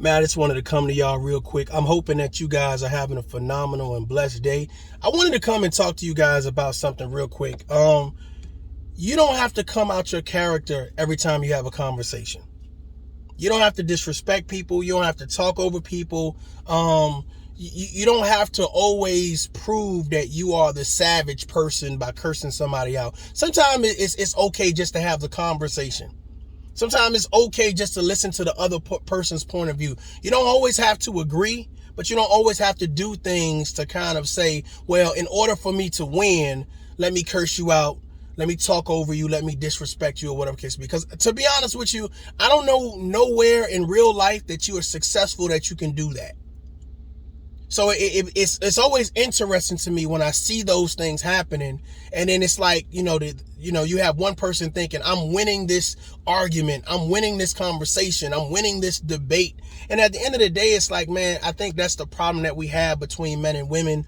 Man, I just wanted to come to y'all real quick. I'm hoping that you guys are having a phenomenal and blessed day. I wanted to come and talk to you guys about something real quick. You don't have to come out your character every time you have a conversation. You don't have to disrespect people. You don't have to talk over people. You don't have to always prove that you are the savage person by cursing somebody out. Sometimes it's okay just to have the conversation. Sometimes it's okay just to listen to the other person's point of view. You don't always have to agree, but you don't always have to do things to kind of say, well, in order for me to win, let me curse you out. Let me talk over you. Let me disrespect you or whatever case. Because to be honest with you, I don't know nowhere in real life that you are successful that you can do that. So it's always interesting to me when I see those things happening, and then it's like, you have one person thinking, I'm winning this argument, I'm winning this conversation, I'm winning this debate, and at the end of the day, it's like, man, I think that's the problem that we have between men and women,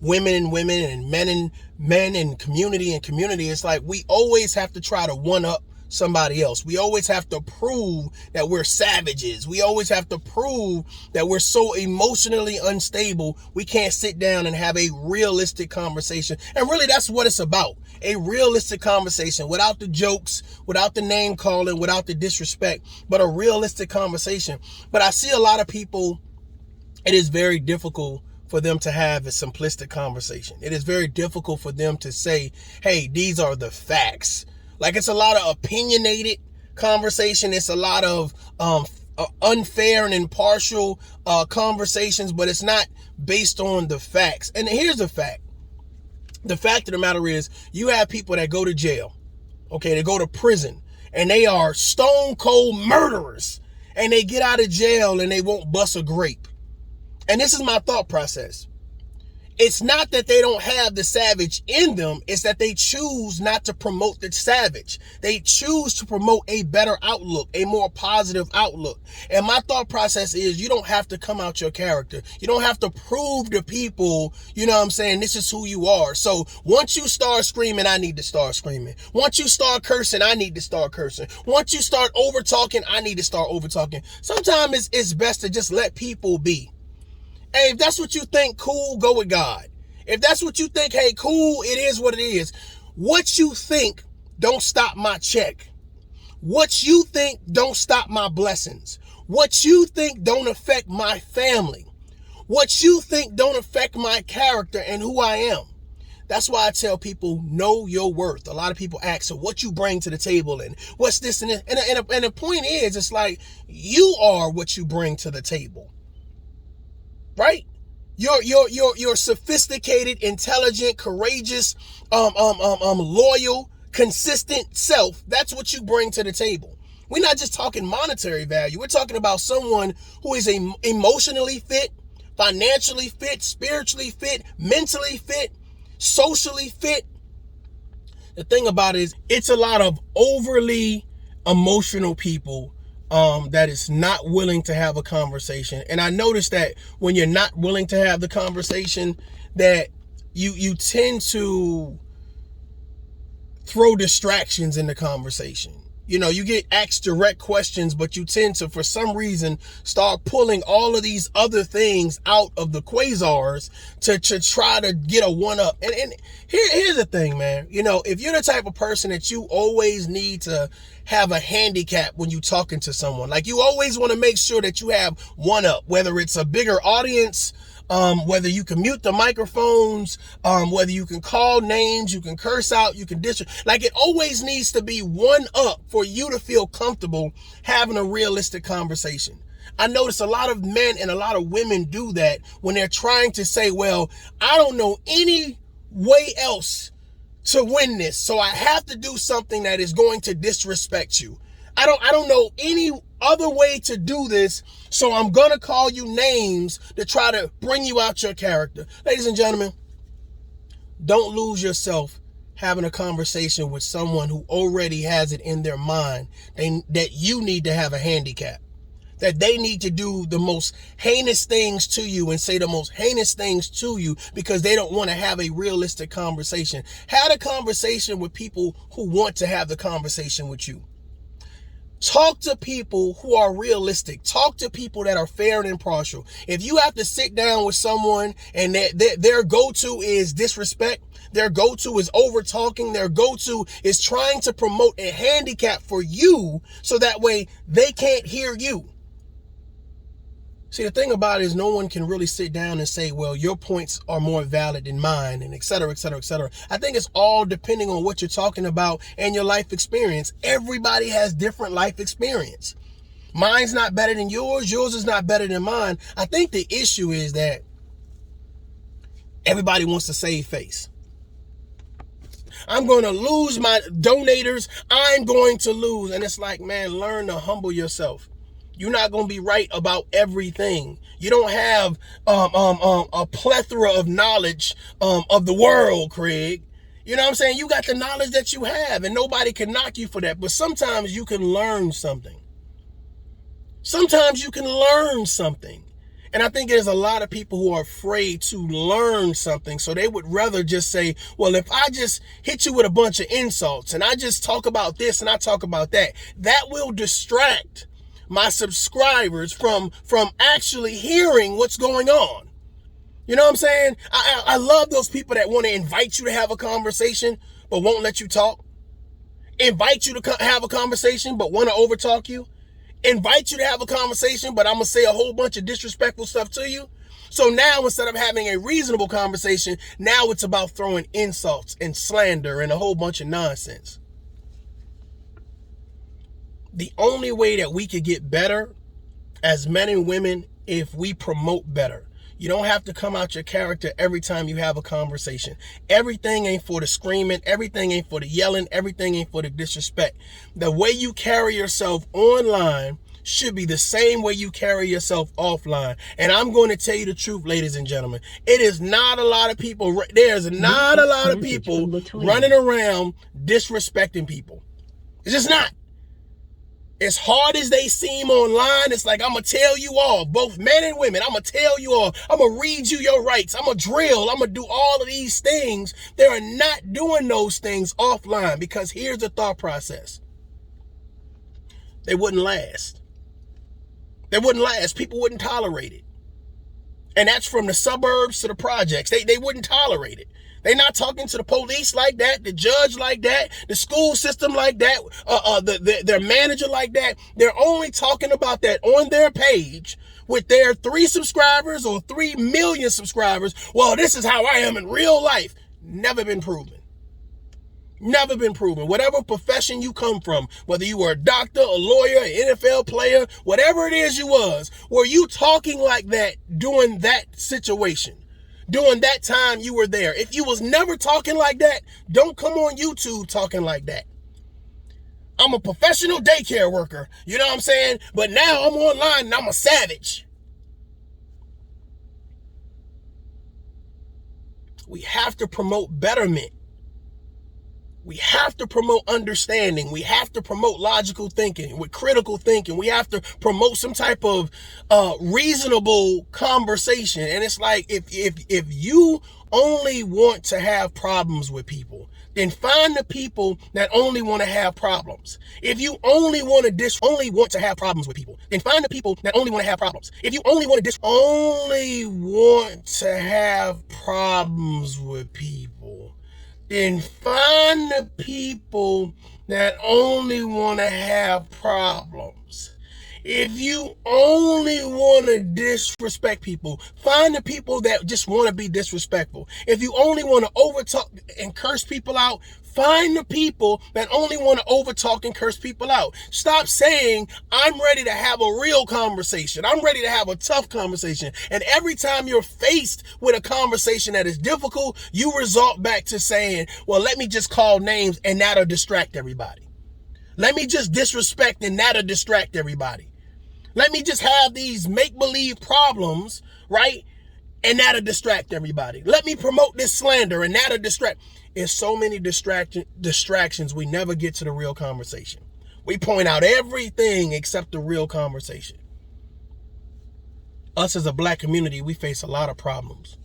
women and women, and men and community and community. It's like we always have to try to one up somebody else. We always have to prove that we're savages. We always have to prove that we're so emotionally unstable we can't sit down and have a realistic conversation. And really, that's what it's about. A realistic conversation without the jokes, without the name calling, without the disrespect, but a realistic conversation. But I see a lot of people, it is very difficult for them to have a simplistic conversation. It is very difficult for them to say, hey, these are the facts. Like, it's a lot of opinionated conversation. It's a lot of unfair and impartial conversations, but it's not based on the facts. And here's the fact. The fact of the matter is, you have people that go to jail, okay, they go to prison, and they are stone cold murderers, and they get out of jail and they won't bust a grape. And this is my thought process. It's not that they don't have the savage in them. It's that they choose not to promote the savage. They choose to promote a better outlook, a more positive outlook. And my thought process is, you don't have to come out your character. You don't have to prove to people, this is who you are. So once you start screaming, I need to start screaming. Once you start cursing, I need to start cursing. Once you start over talking, I need to start over talking. Sometimes it's best to just let people be. Hey, if that's what you think, cool, go with God. If that's what you think, hey, cool, it is what it is. What you think don't stop my check. What you think don't stop my blessings. What you think don't affect my family. What you think don't affect my character and who I am. That's why I tell people, know your worth. A lot of people ask, so what you bring to the table and what's this and this? And the point is, it's like, you are what you bring to the table. Right? You're sophisticated, intelligent, courageous, loyal, consistent self. That's what you bring to the table. We're not just talking monetary value. We're talking about someone who is emotionally fit, financially fit, spiritually fit, mentally fit, socially fit. The thing about it is, it's a lot of overly emotional people that is not willing to have a conversation. And I noticed that when you're not willing to have the conversation, that you tend to throw distractions in the conversation. You get asked direct questions, but you tend to, for some reason, start pulling all of these other things out of the quasars to try to get a one-up. And here's the thing, man. If you're the type of person that you always need to have a handicap when you talking to someone, like you always want to make sure that you have one-up, whether it's a bigger audience, whether you can mute the microphones, whether you can call names, you can curse out, you can like it always needs to be one up for you to feel comfortable having a realistic conversation. I notice a lot of men and a lot of women do that when they're trying to say, well, I don't know any way else to win this, so I have to do something that is going to disrespect you. I don't know any other way to do this, so I'm going to call you names to try to bring you out your character. Ladies and gentlemen, don't lose yourself having a conversation with someone who already has it in their mind that you need to have a handicap, that they need to do the most heinous things to you and say the most heinous things to you because they don't want to have a realistic conversation. Have a conversation with people who want to have the conversation with you. Talk to people who are realistic. Talk to people that are fair and impartial. If you have to sit down with someone and their go-to is disrespect, their go-to is over-talking, their go-to is trying to promote a handicap for you so that way they can't hear you. See, the thing about it is no one can really sit down and say, well, your points are more valid than mine, and et cetera, et cetera, et cetera. I think it's all depending on what you're talking about and your life experience. Everybody has different life experience. Mine's not better than yours. Yours is not better than mine. I think the issue is that everybody wants to save face. I'm going to lose my donators. I'm going to lose. And it's like, man, learn to humble yourself. You're not going to be right about everything. You don't have a plethora of knowledge of the world, Craig. You know what I'm saying? You got the knowledge that you have, and nobody can knock you for that. But sometimes you can learn something. Sometimes you can learn something. And I think there's a lot of people who are afraid to learn something. So they would rather just say, well, if I just hit you with a bunch of insults and I just talk about this and I talk about that, that will distract my subscribers from actually hearing what's going on. You know what I'm saying? I love those people that want to invite you to have a conversation but won't let you talk. Invite you to have a conversation but want to overtalk you. Invite you to have a conversation but I'm going to say a whole bunch of disrespectful stuff to you. So now instead of having a reasonable conversation, now it's about throwing insults and slander and a whole bunch of nonsense. The only way that we could get better as men and women if we promote better. You don't have to come out your character every time you have a conversation. Everything ain't for the screaming. Everything ain't for the yelling. Everything ain't for the disrespect. The way you carry yourself online should be the same way you carry yourself offline. And I'm going to tell you the truth, ladies and gentlemen. It is not a lot of people. There's not a lot of people running around disrespecting people. It's just not. As hard as they seem online, it's like, I'm going to tell you all, both men and women, I'm going to tell you all, I'm going to read you your rights, I'm going to drill, I'm going to do all of these things. They are not doing those things offline because here's the thought process. They wouldn't last. They wouldn't last. People wouldn't tolerate it. And that's from the suburbs to the projects. They wouldn't tolerate it. They're not talking to the police like that, the judge like that, the school system like that, their manager like that. They're only talking about that on their page with their 3 subscribers or 3 million subscribers. Well, this is how I am in real life. Never been proven. Never been proven. Whatever profession you come from, whether you were a doctor, a lawyer, an NFL player, whatever it is you was, were you talking like that during that situation? During that time you were there. If you was never talking like that, don't come on YouTube talking like that. I'm a professional daycare worker. You know what I'm saying? But now I'm online and I'm a savage. We have to promote betterment. We have to promote understanding. We have to promote logical thinking with critical thinking. We have to promote some type of reasonable conversation. And it's like, if you only want to have problems with people, then find the people that only want to have problems. If you only want to have problems with people, then find the people that only want to have problems. If you only want to have problems with people, then find the people that only want to have problems. If you only want to disrespect people, find the people that just want to be disrespectful. If you only want to overtalk and curse people out, find the people that only want to overtalk and curse people out. Stop saying, I'm ready to have a real conversation. I'm ready to have a tough conversation. And every time you're faced with a conversation that is difficult, you resort back to saying, well, let me just call names and that'll distract everybody. Let me just disrespect and that'll distract everybody. Let me just have these make-believe problems, right? And that'll distract everybody. Let me promote this slander and that'll distract. There's so many distractions, we never get to the real conversation. We point out everything except the real conversation. Us as a black community, we face a lot of problems.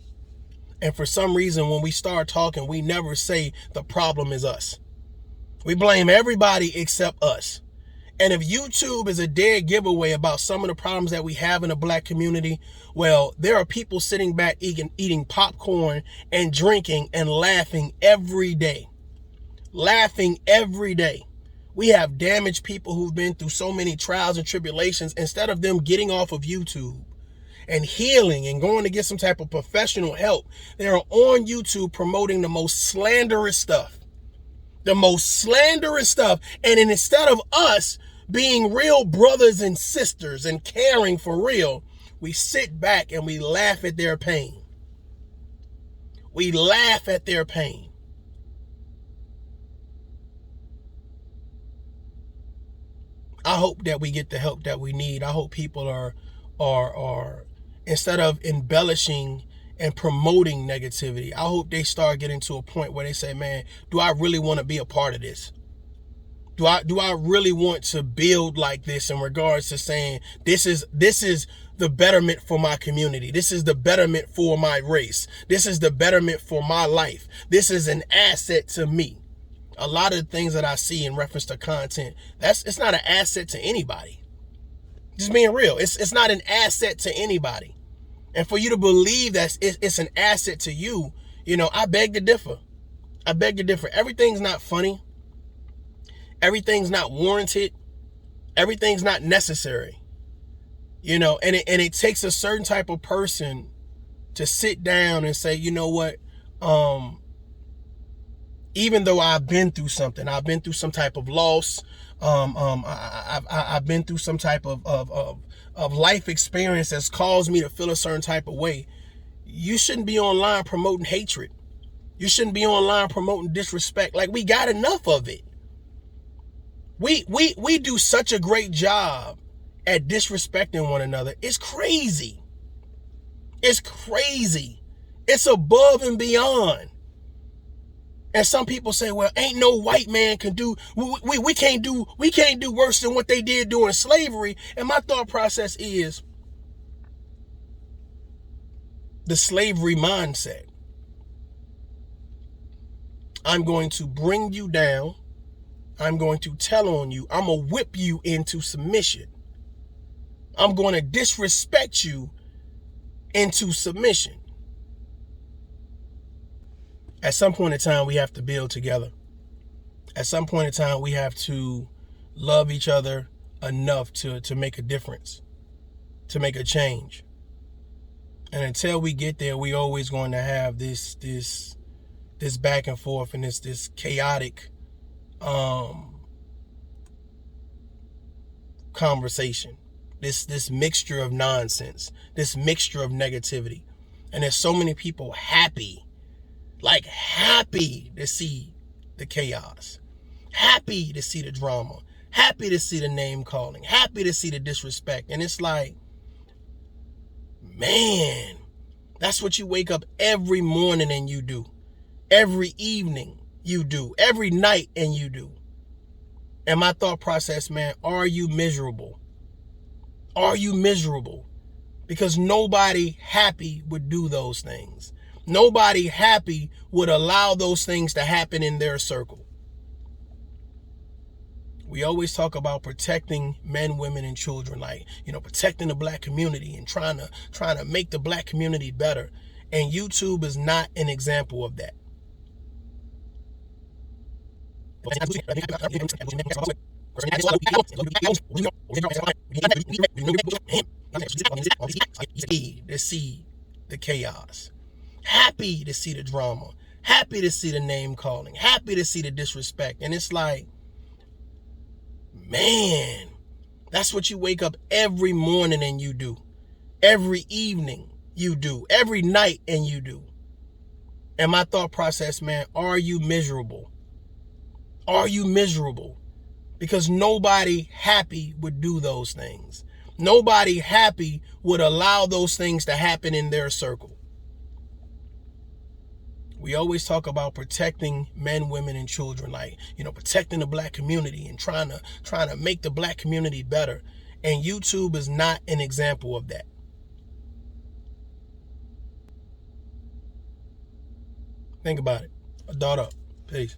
And for some reason, when we start talking, we never say the problem is us. We blame everybody except us. And if YouTube is a dead giveaway about some of the problems that we have in the black community, well, there are people sitting back eating popcorn and drinking and laughing every day. Laughing every day. We have damaged people who've been through so many trials and tribulations. Instead of them getting off of YouTube and healing and going to get some type of professional help, they are on YouTube promoting the most slanderous stuff. The most slanderous stuff. And instead of us being real brothers and sisters and caring for real, we sit back and we laugh at their pain. We laugh at their pain. I hope that we get the help that we need. I hope people are instead of embellishing and promoting negativity, I hope they start getting to a point where they say, man, do I really want to be a part of this? Do I really want to build like this in regards to saying this is the betterment for my community. This is the betterment for my race. This is the betterment for my life. This is an asset to me. A lot of the things that I see in reference to content, it's not an asset to anybody. Just being real. It's not an asset to anybody. And for you to believe that it's an asset to you, I beg to differ. I beg to differ. Everything's not funny. Everything's not warranted. Everything's not necessary. And it takes a certain type of person to sit down and say, you know what, even though I've been through something, I've been through some type of loss, I've been through some type of life experience that's caused me to feel a certain type of way. You shouldn't be online promoting hatred. You shouldn't be online promoting disrespect. Like, we got enough of it. We do such a great job at disrespecting one another. It's crazy. It's crazy. It's above and beyond. And some people say, well, ain't no white man can do, we can't do worse than what they did during slavery. And my thought process is the slavery mindset. I'm going to bring you down. I'm going to tell on you. I'm going to whip you into submission. I'm going to disrespect you into submission. At some point in time, we have to build together. At some point in time, we have to love each other enough to make a difference, to make a change. And until we get there, we're always going to have this back and forth and this chaotic conversation, this mixture of nonsense, this mixture of negativity. And there's so many people happy to see the chaos, happy to see the drama, happy to see the name calling, happy to see the disrespect. And it's like, man, that's what you wake up every morning and you do. Every evening you do. Every night and you do. And my thought process, man, are you miserable? Are you miserable? Because nobody happy would do those things. Nobody happy would allow those things to happen in their circle. We always talk about protecting men, women, and children, like, protecting the black community and trying to make the black community better. And YouTube is not an example of that. To see the chaos, happy to see the drama, happy to see the name calling, happy to see the disrespect. And it's like, man, that's what you wake up every morning and you do. Every evening you do. Every night and you do. And my thought process, man, are you miserable? Are you miserable? Because nobody happy would do those things. Nobody happy would allow those things to happen in their circle. We always talk about protecting men, women, and children, like, protecting the black community and trying to make the black community better. And YouTube is not an example of that. Think about it. A dot up. Peace.